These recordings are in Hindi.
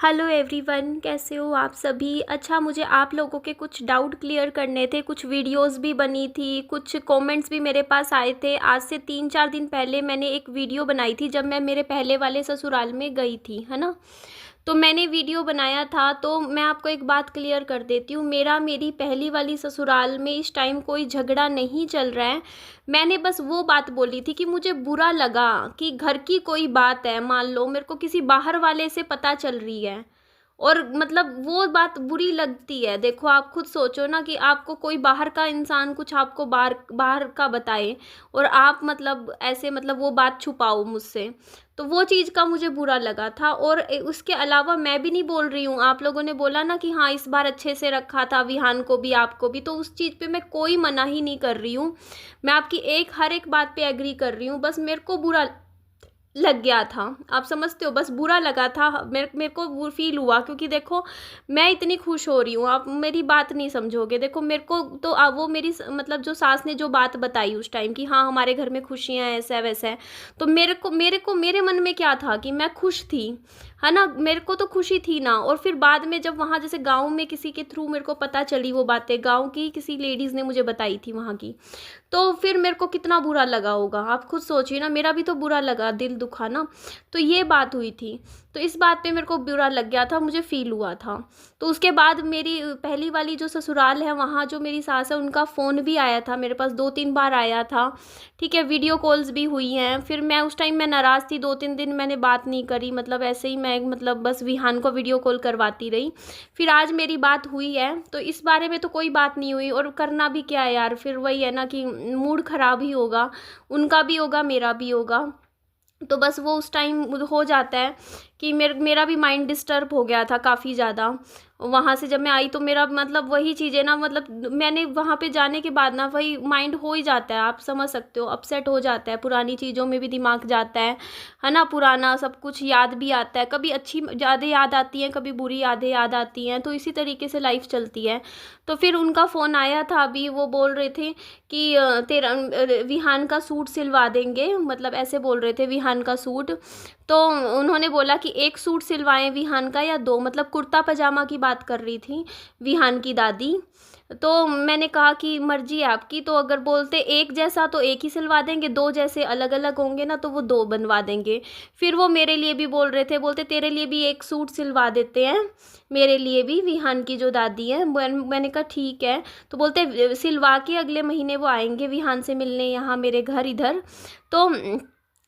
हेलो एवरीवन, कैसे हो आप सभी। अच्छा, मुझे आप लोगों के कुछ डाउट क्लियर करने थे। कुछ वीडियोस भी बनी थी, कुछ कमेंट्स भी मेरे पास आए थे। आज से 3-4 दिन पहले मैंने एक वीडियो बनाई थी जब मैं मेरे पहले वाले ससुराल में गई थी, है ना। तो मैंने वीडियो बनाया था, तो मैं आपको एक बात क्लियर कर देती हूँ। मेरी पहली वाली ससुराल में इस टाइम कोई झगड़ा नहीं चल रहा है। मैंने बस वो बात बोली थी कि मुझे बुरा लगा कि घर की कोई बात है, मान लो मेरे को किसी बाहर वाले से पता चल रही है, और मतलब वो बात बुरी लगती है। देखो, आप खुद सोचो ना कि आपको कोई बाहर का इंसान कुछ आपको बाहर बाहर का बताए, और आप मतलब ऐसे मतलब वो बात छुपाओ मुझसे। तो वो चीज़ का मुझे बुरा लगा था। और उसके अलावा मैं भी नहीं बोल रही हूँ, आप लोगों ने बोला ना कि हाँ इस बार अच्छे से रखा था विहान को भी आपको भी, तो उस चीज़ पे मैं कोई मना ही नहीं कर रही हूँ। मैं आपकी हर एक बात पे एग्री कर रही हूँ। बस मेरे को बुरा लग गया था, आप समझते हो। बस बुरा लगा था, मेरे को वो फील हुआ, क्योंकि देखो मैं इतनी खुश हो रही हूँ, आप मेरी बात नहीं समझोगे। देखो मेरे को तो वो मेरी मतलब जो सास ने जो बात बताई उस टाइम कि हाँ हमारे घर में खुशियाँ हैं, ऐसा है वैसा है, तो मेरे मन में क्या था कि मैं खुश थी, है ना। मेरे को तो खुशी थी ना। और फिर बाद में जब वहाँ जैसे गाँव में किसी के थ्रू मेरे को पता चली वो बातें, गाँव की किसी लेडीज़ ने मुझे बताई थी वहाँ की, तो फिर मेरे को कितना बुरा लगा होगा, आप खुद सोचिए ना। मेरा भी तो बुरा लगा, दिल दुखा ना। तो ये बात हुई थी, तो इस बात पे मेरे को बुरा लग गया था, मुझे फील हुआ था। तो उसके बाद मेरी पहली वाली जो ससुराल है वहाँ जो मेरी सास है, उनका फ़ोन भी आया था मेरे पास, 2-3 बार आया था। ठीक है, वीडियो कॉल्स भी हुई हैं। फिर मैं उस टाइम मैं नाराज़ थी, 2-3 दिन मैंने बात नहीं करी, मतलब ऐसे ही मैं मतलब बस विहान को वीडियो कॉल करवाती रही। फिर आज मेरी बात हुई है, तो इस बारे में तो कोई बात नहीं हुई, और करना भी क्या है यार। फिर वही है ना कि मूड ख़राब ही होगा, उनका भी होगा मेरा भी होगा। तो बस वो उस टाइम हो जाता है कि मेरा भी माइंड डिस्टर्ब हो गया था काफ़ी ज़्यादा। वहाँ से जब मैं आई तो मेरा मतलब वही चीज़ें ना, मतलब मैंने वहाँ पे जाने के बाद ना वही माइंड हो ही जाता है, आप समझ सकते हो, अपसेट हो जाता है। पुरानी चीज़ों में भी दिमाग जाता है ना। पुराना सब कुछ याद भी आता है, कभी अच्छी यादें याद आती हैं, कभी बुरी यादें याद आती हैं, तो इसी तरीके से लाइफ चलती है। तो फिर उनका फ़ोन आया था अभी, वो बोल रहे थे कि तेरा विहान का सूट सिलवा देंगे, मतलब ऐसे बोल रहे थे, विहान का सूट। तो उन्होंने बोला कि एक सूट सिलवाएं विहान का या दो, मतलब कुर्ता पजामा की बात कर रही थी विहान की दादी। तो मैंने कहा कि मर्जी है आपकी, तो अगर बोलते एक जैसा तो एक ही सिलवा देंगे, दो जैसे अलग अलग होंगे ना तो वो दो बनवा देंगे। फिर वो मेरे लिए भी बोल रहे थे, बोलते तेरे लिए भी एक सूट सिलवा देते हैं, मेरे लिए भी, विहान की जो दादी है। मैंने कहा ठीक है। तो बोलते सिलवा के अगले महीने वो आएंगे विहान से मिलने यहाँ मेरे घर इधर। तो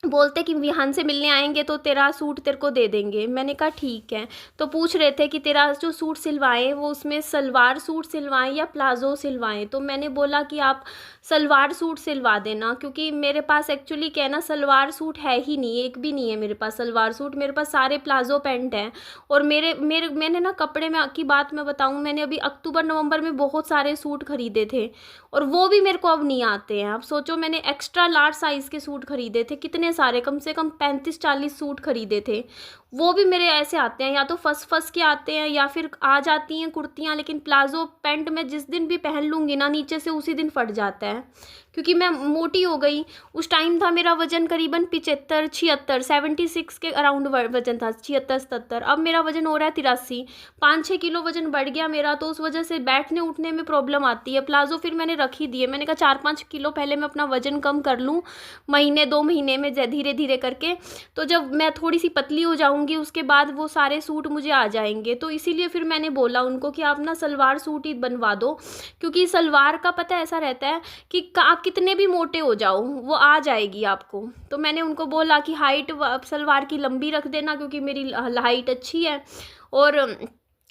बोलते कि विहान से मिलने आएंगे तो तेरा सूट तेरे को दे देंगे। मैंने कहा ठीक है। तो पूछ रहे थे कि तेरा जो सूट सिलवाएं वो उसमें सलवार सूट सिलवाएं या प्लाज़ो सिलवाएं। तो मैंने बोला कि आप सलवार सूट सिलवा देना, क्योंकि मेरे पास एक्चुअली क्या है ना, सलवार सूट है ही नहीं, एक भी नहीं है मेरे पास सलवार सूट। मेरे पास सारे प्लाज़ो पैंट हैं। और मेरे मेरे मैंने ना कपड़े में की बात मैं बताऊँ, मैंने अभी अक्टूबर नवंबर में बहुत सारे सूट खरीदे थे, और वो भी मेरे को अब नहीं आते हैं। आप सोचो, मैंने एक्स्ट्रा लार्ज साइज़ के सूट खरीदे थे, कितने सारे, कम से कम 35-40 सूट खरीदे थे। वो भी मेरे ऐसे आते हैं, या तो फंस फंस के आते हैं या फिर आ जाती हैं कुर्तियाँ, लेकिन प्लाज़ो पैंट मैं जिस दिन भी पहन लूँगी ना नीचे से उसी दिन फट जाता है, क्योंकि मैं मोटी हो गई। उस टाइम था मेरा वजन करीबन 75-76, 76 के अराउंड वजन था, 76-77। अब मेरा वजन हो रहा है 83, 5-6 किलो वजन बढ़ गया मेरा। तो उस वजह से बैठने उठने में प्रॉब्लम आती है। प्लाज़ो फिर मैंने रख ही दिए, मैंने कहा 4-5 किलो पहले मैं अपना वजन कम कर लूँ, महीने 2 महीने में धीरे धीरे करके। तो जब मैं थोड़ी सी पतली हो जाऊँगी उसके बाद वो सारे सूट मुझे आ जाएंगे। तो इसीलिए फिर मैंने बोला उनको कि आप ना सलवार सूट ही बनवा दो, क्योंकि सलवार का पता ऐसा रहता है कि आप कितने भी मोटे हो जाओ वो आ जाएगी आपको। तो मैंने उनको बोला कि हाइट सलवार की लंबी रख देना, क्योंकि मेरी हाइट अच्छी है। और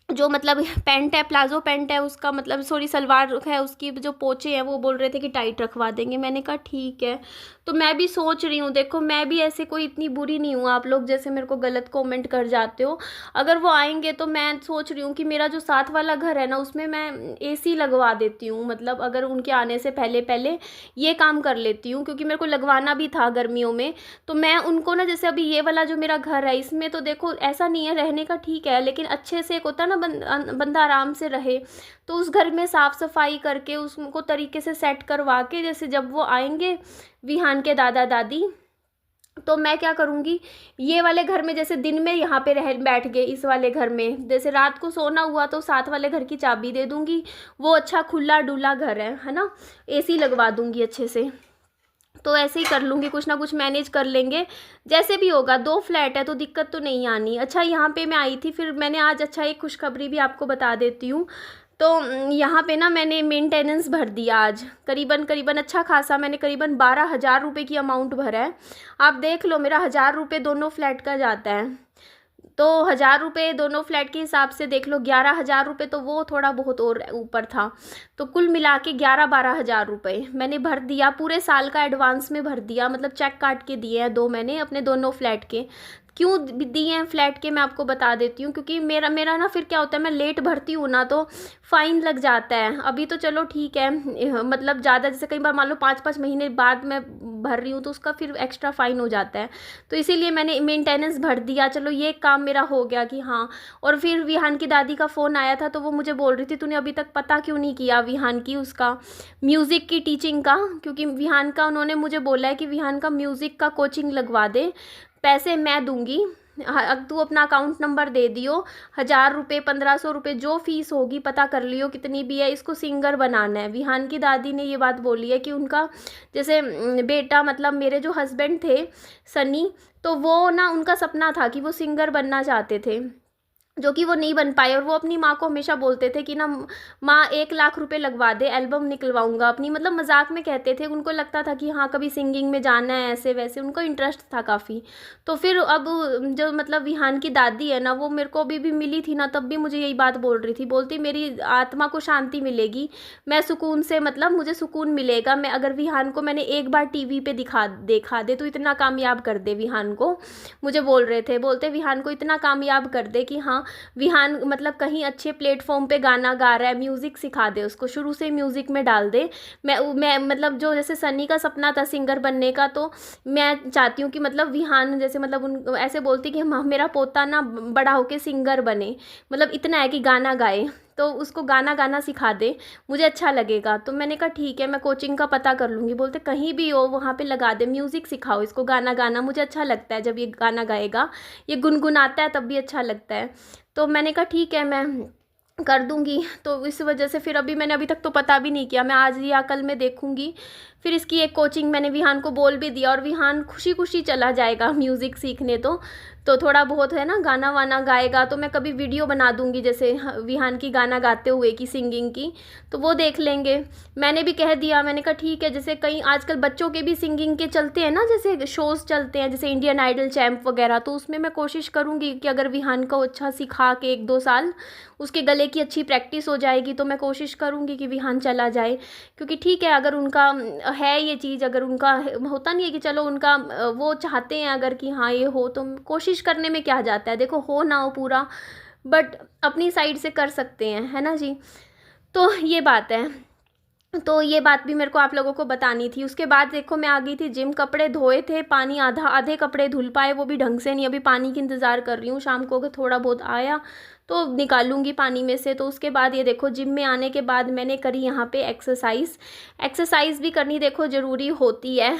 जो मतलब पैंट है, प्लाज़ो पैंट है उसका, मतलब सॉरी सलवार है उसकी जो पोंचे हैं वो बोल रहे थे कि टाइट रखवा देंगे। मैंने कहा ठीक है। तो मैं भी सोच रही हूँ, देखो मैं भी ऐसे कोई इतनी बुरी नहीं हूँ, आप लोग जैसे मेरे को गलत कमेंट कर जाते हो। अगर वो आएंगे तो मैं सोच रही हूँ कि मेरा जो साथ वाला घर है ना उसमें मैं एसी लगवा देती हूँ, मतलब अगर उनके आने से पहले पहले ये काम कर लेती हूँ, क्योंकि मेरे को लगवाना भी था गर्मियों में। तो मैं उनको ना, जैसे अभी ये वाला जो मेरा घर है इसमें तो देखो ऐसा नहीं है, रहने का ठीक है, लेकिन अच्छे से एक होता है ना बंदा आराम से रहे। तो उस घर में साफ सफाई करके उसको तरीके से सेट करवा के, जैसे जब वो आएंगे विहान के दादा दादी, तो मैं क्या करूँगी, ये वाले घर में जैसे दिन में यहाँ पे रह बैठ गए, इस वाले घर में जैसे रात को सोना हुआ तो साथ वाले घर की चाबी दे दूँगी। वो अच्छा खुला डुला घर है ना, एसी लगवा दूँगी अच्छे से। तो ऐसे ही कर लूँगी, कुछ ना कुछ मैनेज कर लेंगे, जैसे भी होगा। 2 फ्लैट है तो दिक्कत तो नहीं आनी। अच्छा, यहाँ पे मैं आई थी, फिर मैंने आज अच्छा एक खुशखबरी भी आपको बता देती हूँ। तो यहाँ पे ना मैंने मेंटेनेंस भर दिया आज, करीबन करीबन अच्छा खासा, मैंने करीबन 12,000 रुपये की अमाउंट भरा है। आप देख लो, मेरा 1,000 रुपये दोनों फ्लैट का जाता है। तो 1,000 रुपये दोनों फ्लैट के हिसाब से देख लो, 11,000 रुपये तो वो थोड़ा बहुत और ऊपर था। तो कुल मिला के 11-12,000 रुपये मैंने भर दिया, पूरे साल का एडवांस में भर दिया, मतलब चेक काट के दिए हैं 2 मैंने अपने दोनों फ्लैट के। क्यों दिए हैं फ्लैट के, मैं आपको बता देती हूँ। क्योंकि मेरा मेरा ना फिर क्या होता है, मैं लेट भरती हूँ ना तो फ़ाइन लग जाता है। अभी तो चलो ठीक है, मतलब ज़्यादा जैसे कई बार मान लो 5-5 महीने बाद मैं भर रही हूँ तो उसका फिर एक्स्ट्रा फ़ाइन हो जाता है। तो इसीलिए मैंने मेंटेनेंस भर दिया, चलो ये काम मेरा हो गया कि हाँ। और फिर विहान की दादी का फ़ोन आया था, तो वो मुझे बोल रही थी, तूने अभी तक पता क्यों नहीं किया विहान की उसका म्यूज़िक की टीचिंग का। क्योंकि विहान का उन्होंने मुझे बोला है कि विहान का म्यूज़िक का कोचिंग लगवा दे, पैसे मैं दूंगी। अब तू अपना अकाउंट नंबर दे दियो, 1,000 रुपये 1,500 रुपये जो फीस होगी पता कर लियो कितनी भी है, इसको सिंगर बनाना है। विहान की दादी ने ये बात बोली है कि उनका जैसे बेटा, मतलब मेरे जो हस्बैंड थे सनी, तो वो ना उनका सपना था कि वो सिंगर बनना चाहते थे, जो कि वो नहीं बन पाए। और वो अपनी माँ को हमेशा बोलते थे कि ना माँ 1,00,000 रुपये लगवा दे, एल्बम निकलवाऊंगा अपनी, मतलब मजाक में कहते थे। उनको लगता था कि हाँ कभी सिंगिंग में जाना है, ऐसे वैसे उनको इंटरेस्ट था काफ़ी। तो फिर अब जो मतलब विहान की दादी है ना, वो मेरे को अभी भी मिली थी ना, तब भी मुझे यही बात बोल रही थी, बोलती मेरी आत्मा को शांति मिलेगी, मैं सुकून से, मतलब मुझे सुकून मिलेगा मैं अगर विहान को मैंने एक बार टीवी पे देखा दे तो इतना कामयाब कर दे विहान को। मुझे बोल रहे थे, बोलते विहान को इतना कामयाब कर दे कि हाँ विहान मतलब कहीं अच्छे प्लेटफॉर्म पे गाना गा रहा है, म्यूज़िक सिखा दे उसको, शुरू से म्यूज़िक में डाल दे। मैं मतलब जो जैसे सनी का सपना था सिंगर बनने का, तो मैं चाहती हूँ कि मतलब विहान जैसे मतलब उन ऐसे बोलती कि मेरा पोता ना बड़ा होके सिंगर बने, मतलब इतना है कि गाना गाए, तो उसको गाना गाना सिखा दे, मुझे अच्छा लगेगा। तो मैंने कहा ठीक है, मैं कोचिंग का पता कर लूँगी। बोलते कहीं भी हो वहाँ पे लगा दे, म्यूज़िक सिखाओ इसको, गाना गाना मुझे अच्छा लगता है, जब ये गाना गाएगा, ये गुनगुनाता है तब भी अच्छा लगता है। तो मैंने कहा ठीक है, मैं कर दूंगी। तो इस वजह से फिर अभी मैंने अभी तक तो पता भी नहीं किया, मैं आज या कल में देखूंगी। फिर इसकी एक कोचिंग मैंने विहान को बोल भी दिया, और विहान खुशी खुशी चला जाएगा म्यूज़िक सीखने। तो थोड़ा बहुत है ना गाना वाना गाएगा, तो मैं कभी वीडियो बना दूंगी जैसे विहान की गाना गाते हुए की, सिंगिंग की, तो वो देख लेंगे। मैंने भी कह दिया, मैंने कहा ठीक है, जैसे कई आजकल बच्चों के भी सिंगिंग के चलते हैं ना, जैसे शोज़ चलते हैं जैसे इंडियन आइडल चैम्प वगैरह, तो उसमें मैं कोशिश करूँगी कि अगर विहान को अच्छा सिखा के 1-2 साल उसके गले की अच्छी प्रैक्टिस हो जाएगी, तो मैं कोशिश करूँगी कि विहान चला जाए। क्योंकि ठीक है, अगर उनका है ये चीज़, अगर उनका होता नहीं है कि चलो उनका वो चाहते हैं अगर कि हाँ ये हो, तो कोशिश करने में क्या जाता है, देखो हो ना हो पूरा, बट अपनी साइड से कर सकते हैं, है ना जी। तो ये बात है, तो ये बात भी मेरे को आप लोगों को बतानी थी। उसके बाद देखो मैं आ गई थी जिम, कपड़े धोए थे, पानी आधे कपड़े धुल पाए, वो भी ढंग से नहीं, अभी पानी की इंतज़ार कर रही हूँ, शाम को अगर थोड़ा बहुत आया तो निकालूंगी पानी में से। तो उसके बाद ये देखो जिम में आने के बाद मैंने करी यहाँ पे एक्सरसाइज भी करनी देखो ज़रूरी होती है,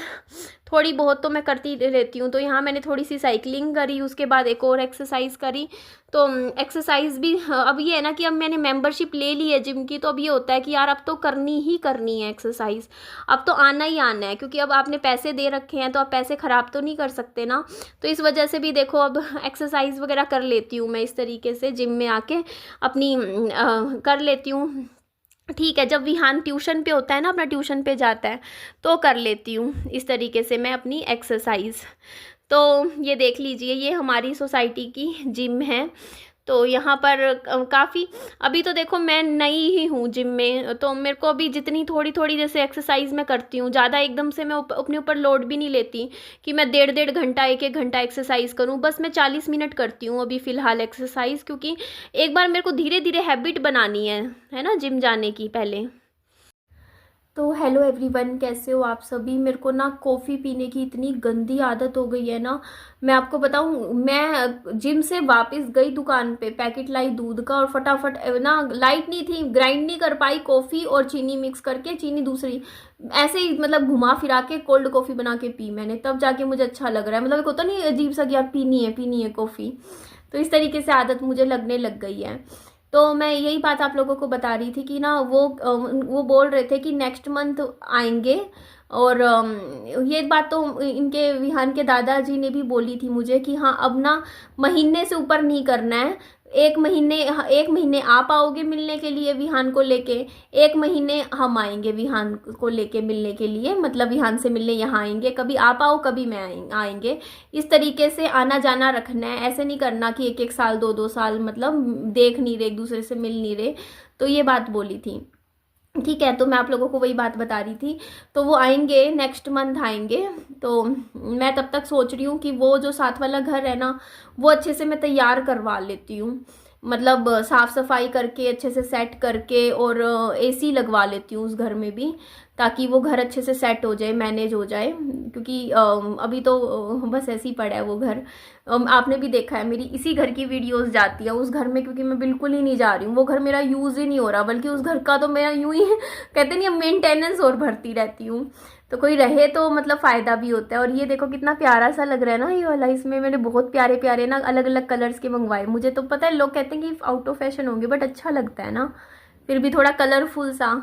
थोड़ी बहुत तो मैं करती रहती हूँ। तो यहाँ मैंने थोड़ी सी साइकिलिंग करी, उसके बाद एक और एक्सरसाइज करी। तो एक्सरसाइज भी अब ये है ना कि अब मैंने मेंबरशिप ले ली है जिम की, तो अब ये होता है कि यार अब तो करनी ही करनी है एक्सरसाइज, अब तो आना ही आना है, क्योंकि अब आपने पैसे दे रखे हैं तो आप पैसे ख़राब तो नहीं कर सकते ना। तो इस वजह से भी देखो अब एक्सरसाइज वगैरह कर लेती हूँ मैं इस तरीके से, जिम में आके अपनी कर लेती हूँ। ठीक है, जब विहान ट्यूशन पे होता है ना, अपना ट्यूशन पे जाता है, तो कर लेती हूँ इस तरीके से मैं अपनी एक्सरसाइज। तो ये देख लीजिए, ये हमारी सोसाइटी की जिम है। तो यहाँ पर काफ़ी, अभी तो देखो मैं नई ही हूँ जिम में, तो मेरे को अभी जितनी थोड़ी थोड़ी जैसे एक्सरसाइज मैं करती हूँ, ज़्यादा एकदम से मैं अपने ऊपर लोड भी नहीं लेती कि मैं 1.5 घंटा 1 घंटा एक्सरसाइज करूँ। बस मैं 40 मिनट करती हूँ अभी फ़िलहाल एक्सरसाइज, क्योंकि एक बार मेरे को धीरे धीरे हैबिट बनानी है ना जिम जाने की पहले। तो हेलो एवरीवन, कैसे हो आप सभी। मेरे को ना कॉफ़ी पीने की इतनी गंदी आदत हो गई है ना। मैं आपको बताऊं, मैं जिम से वापस गई दुकान पे, पैकेट लाई दूध का और फटाफट ना, लाइट नहीं थी, ग्राइंड नहीं कर पाई कॉफ़ी और चीनी मिक्स करके, चीनी दूसरी ऐसे ही मतलब घुमा फिरा के कोल्ड कॉफ़ी बना के पी मैंने, तब जाके मुझे अच्छा लग रहा है। मतलब एक होता नहीं अजीब सा कि यार पीनी है कॉफ़ी। तो इस तरीके से आदत मुझे लगने लग गई है। तो मैं यही बात आप लोगों को बता रही थी कि ना वो बोल रहे थे कि नेक्स्ट मंथ आएंगे। और ये बात तो इनके विहान के दादाजी ने भी बोली थी मुझे कि हाँ अब ना महीने से ऊपर नहीं करना है। एक महीने आप आओगे मिलने के लिए विहान को लेके, एक महीने हम आएंगे विहान को लेके मिलने के लिए, मतलब विहान से मिलने यहाँ आएंगे, कभी आप आओ कभी मैं आएंगे। इस तरीके से आना जाना रखना है, ऐसे नहीं करना कि एक एक साल दो दो साल मतलब देख नहीं रहे, एक दूसरे से मिल नहीं रहे। तो ये बात बोली थी। ठीक है, तो मैं आप लोगों को वही बात बता रही थी। तो वो आएंगे, नेक्स्ट मंथ आएंगे। तो मैं तब तक सोच रही हूँ कि वो जो साथ वाला घर है ना, वो अच्छे से मैं तैयार करवा लेती हूँ। मतलब साफ सफाई करके अच्छे से सेट करके, और एसी लगवा लेती हूँ उस घर में भी, ताकि वो घर अच्छे से सेट हो जाए, मैनेज हो जाए। क्योंकि अभी तो बस ऐसे ही पड़ा है वो घर। आपने भी देखा है मेरी इसी घर की वीडियोस जाती है उस घर में, क्योंकि मैं बिल्कुल ही नहीं जा रही हूँ। वो घर मेरा यूज़ ही नहीं हो रहा, बल्कि उस घर का तो मेरा यूं ही कहते नहीं, मेंटेनेंस और भरती रहती हूँ। तो कोई रहे तो मतलब फ़ायदा भी होता है। और ये देखो कितना प्यारा सा लग रहा है ना ये वाला। इसमें मैंने बहुत प्यारे प्यारे ना अलग अलग कलर्स के मंगवाए। मुझे तो पता है लोग कहते हैं कि आउट ऑफ फैशन होंगे, बट अच्छा लगता है ना, फिर भी थोड़ा कलरफुल सा।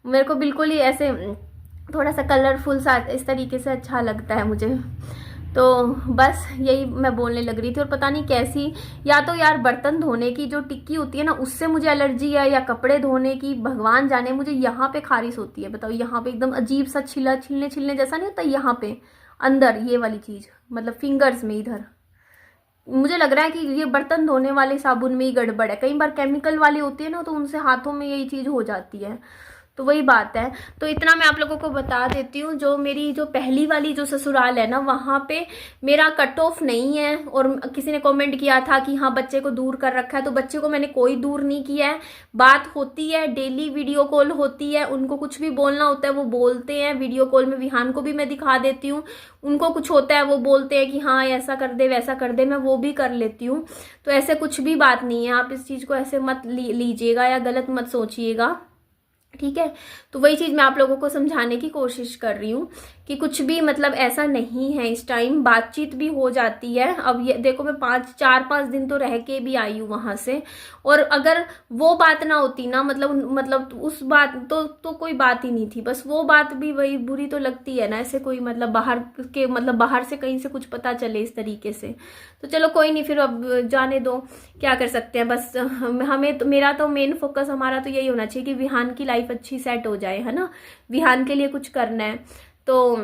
मेरे को बिल्कुल ही ऐसे थोड़ा सा कलरफुल सा इस तरीके से अच्छा लगता है मुझे। तो बस यही मैं बोलने लग रही थी। और पता नहीं कैसी, या तो यार बर्तन धोने की जो टिक्की होती है ना, उससे मुझे एलर्जी है, या कपड़े धोने की, भगवान जाने। मुझे यहाँ पे खारिश होती है, बताओ, यहाँ पे एकदम अजीब सा छिलने छिलने जैसा नहीं होता यहाँ पे अंदर, ये वाली चीज़ मतलब फिंगर्स में इधर। मुझे लग रहा है कि ये बर्तन धोने वाले साबुन में ही गड़बड़ है। कई बार केमिकल वाले होते हैं ना, तो उनसे हाथों में यही चीज़ हो जाती है। तो वही बात है। तो इतना मैं आप लोगों को बता देती हूँ, जो मेरी जो पहली वाली जो ससुराल है ना, वहाँ पे मेरा कट ऑफ नहीं है। और किसी ने कमेंट किया था कि हाँ बच्चे को दूर कर रखा है, तो बच्चे को मैंने कोई दूर नहीं किया है। बात होती है, डेली वीडियो कॉल होती है, उनको कुछ भी बोलना होता है वो बोलते हैं वीडियो कॉल में। विहान को भी मैं दिखा देती हूँ, उनको कुछ होता है वो बोलते हैं कि हाँ ऐसा कर दे वैसा कर दे, मैं वो भी कर लेती हूँ। तो ऐसे कुछ भी बात नहीं है, आप इस चीज़ को ऐसे मत लीजिएगा या गलत मत सोचिएगा, ठीक है। तो वही चीज़ मैं आप लोगों को समझाने की कोशिश कर रही हूँ कि कुछ भी मतलब ऐसा नहीं है। इस टाइम बातचीत भी हो जाती है। अब ये देखो, मैं 4-5 दिन तो रह के भी आई हूँ वहाँ से। और अगर वो बात ना होती ना, मतलब उस बात तो कोई बात ही नहीं थी। बस वो बात भी वही बुरी तो लगती है ना, ऐसे कोई मतलब बाहर से कहीं से कुछ पता चले इस तरीके से। तो चलो कोई नहीं, फिर अब जाने दो, क्या कर सकते हैं। बस हमें तो, मेरा तो मेन फोकस हमारा तो यही होना चाहिए कि विहान की लाइफ अच्छी सेट हो जाए, है ना। विहान के लिए कुछ करना है तो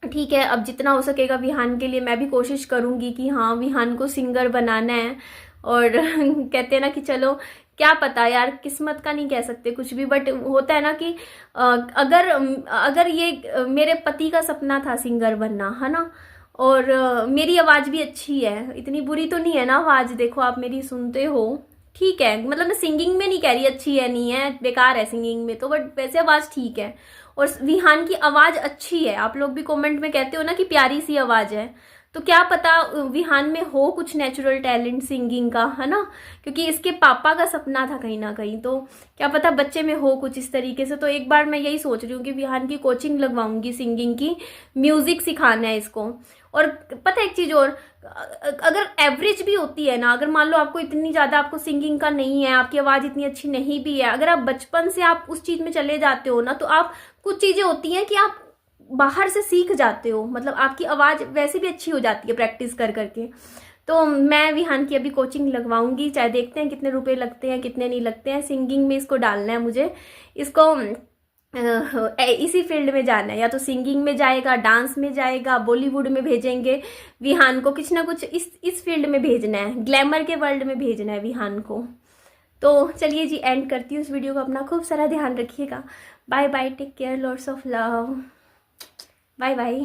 ठीक है। अब जितना हो सकेगा विहान के लिए मैं भी कोशिश करूंगी कि हाँ विहान को सिंगर बनाना है। और कहते हैं ना कि चलो, क्या पता यार, किस्मत का नहीं कह सकते कुछ भी, बट होता है ना कि अगर ये मेरे पति का सपना था सिंगर बनना, है ना। और मेरी आवाज़ भी अच्छी है, इतनी बुरी तो नहीं है ना आवाज़। देखो आप मेरी सुनते हो, ठीक है। मतलब मैं सिंगिंग में नहीं कह रही अच्छी है, नहीं है, बेकार है सिंगिंग में तो, बट वैसे आवाज़ ठीक है। और विहान की आवाज़ अच्छी है। आप लोग भी कमेंट में कहते हो ना कि प्यारी सी आवाज़ है, तो क्या पता विहान में हो कुछ नेचुरल टैलेंट सिंगिंग का, है ना। क्योंकि इसके पापा का सपना था कहीं ना कहीं, तो क्या पता बच्चे में हो कुछ इस तरीके से। तो एक बार मैं यही सोच रही हूँ कि विहान की कोचिंग लगवाऊंगी सिंगिंग की, म्यूजिक सिखाना है इसको। और पता है एक चीज़ और, अगर एवरेज भी होती है ना, अगर मान लो आपको इतनी ज़्यादा आपको सिंगिंग का नहीं है, आपकी आवाज़ इतनी अच्छी नहीं भी है, अगर आप बचपन से आप उस चीज़ में चले जाते हो ना, तो आप कुछ चीज़ें होती हैं कि आप बाहर से सीख जाते हो, मतलब आपकी आवाज़ वैसे भी अच्छी हो जाती है प्रैक्टिस कर करके। तो मैं विहान की अभी कोचिंग लगवाऊंगी, चाहे देखते हैं कितने रुपए लगते हैं कितने नहीं लगते हैं। सिंगिंग में इसको डालना है मुझे, इसको इसी फील्ड में जाना है, या तो सिंगिंग में जाएगा, डांस में जाएगा, बॉलीवुड में भेजेंगे विहान को, कुछ ना कुछ इस फील्ड में भेजना है, ग्लैमर के वर्ल्ड में भेजना है विहान को। तो चलिए जी, एंड करती हूँ इस वीडियो को। अपना खूब सारा ध्यान रखिएगा। Bye bye, take care, lots of love, bye bye.